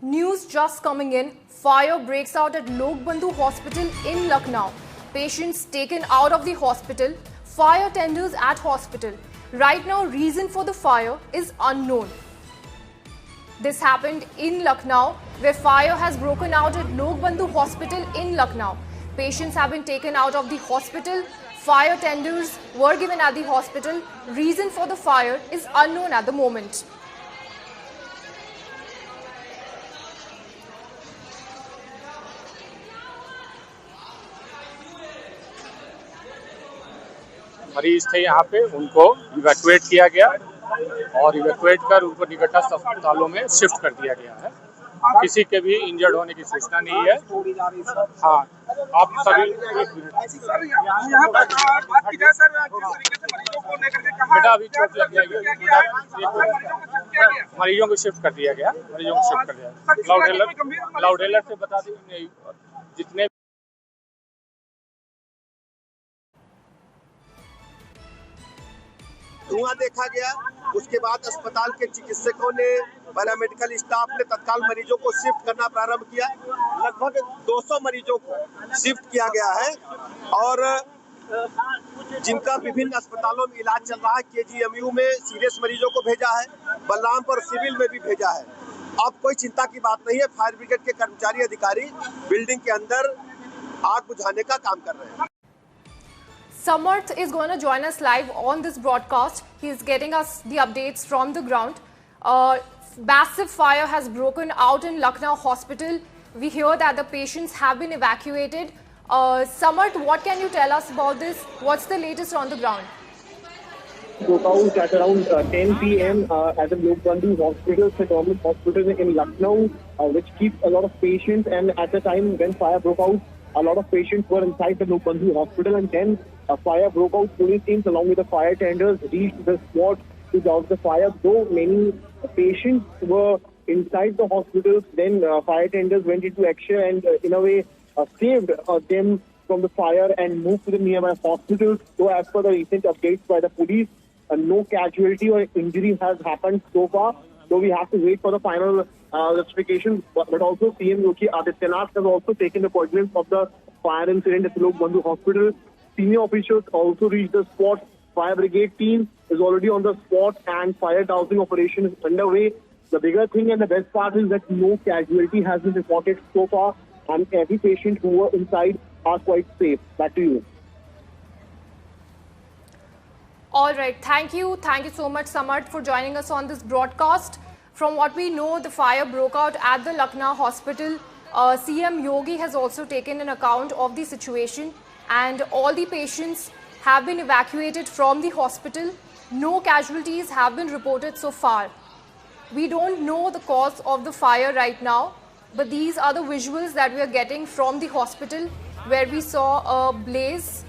News just coming in. Fire breaks out at Lok Bandhu Hospital in Lucknow. Patients taken out of the hospital. Fire tenders at hospital. Right now, reason for the fire is unknown. This happened in Lucknow, where fire has broken out at Lok Bandhu Hospital in Lucknow. Patients have been taken out of the hospital. Fire tenders were given at the hospital. Reason for the fire is unknown at the moment. मरीज थे यहाँ पे, उनको evacuate किया गया और evacuate कर उनको निकटस्थ अस्पतालों में शिफ्ट कर दिया गया है। किसी के भी इंजर्ड होने की सूचना नहीं है। हाँ, आप सभी बेटा अभी चोट लग जाएगी, मरीजों को शिफ्ट कर दिया गया। लाउडेलर से बता दें जितने धुआं देखा गया। उसके बाद अस्पताल के चिकित्सकों ने, पैरामेडिकल स्टाफ ने तत्काल मरीजों को शिफ्ट करना प्रारंभ किया। लगभग 200 मरीजों को शिफ्ट किया गया है और जिनका विभिन्न अस्पतालों में इलाज चल रहा है। केजीएमयू में सीरियस मरीजों को भेजा है, बलरामपुर सिविल में भी भेजा है। अब कोई चिंता की बात नहीं है। फायर ब्रिगेड के कर्मचारी अधिकारी बिल्डिंग के अंदर आग बुझाने का काम कर रहे हैं। Samarth is going to join us live on this broadcast. He is getting us the updates from the ground. Massive fire has broken out in Lucknow Hospital. We hear that the patients have been evacuated. Samarth, what can you tell us about this? What's the latest on the ground? Broke out at around 10 p.m. At the Lok Bandhu Hospital, the government hospital in Lucknow, which keeps a lot of patients. And at the time when fire broke out, a lot of patients were inside the Lok Bandhu Hospital, and then a fire broke out. Police teams along with the fire tenders reached the spot to douse the fire. Though many patients were inside the hospitals, then fire tenders went into action and in a way saved them from the fire and moved to the nearby hospitals. So as per the recent updates by the police, no casualty or injury has happened so far. So we have to wait for the final justification. But also CM Yogi Adityanath has also taken the coordinates of the fire incident at the Lok Bandhu Hospital. Senior officials also reached the spot. Fire brigade team is already on the spot and fire dousing operation is underway. The bigger thing and the best part is that no casualty has been reported so far, and every patient who were inside are quite safe. Back to you. All right. Thank you. Thank you so much, Samarth, for joining us on this broadcast. From what we know, the fire broke out at the Lucknow Hospital. CM Yogi has also taken an account of the situation, and all the patients have been evacuated from the hospital. No casualties have been reported so far. We don't know the cause of the fire right now, but these are the visuals that we are getting from the hospital, where we saw a blaze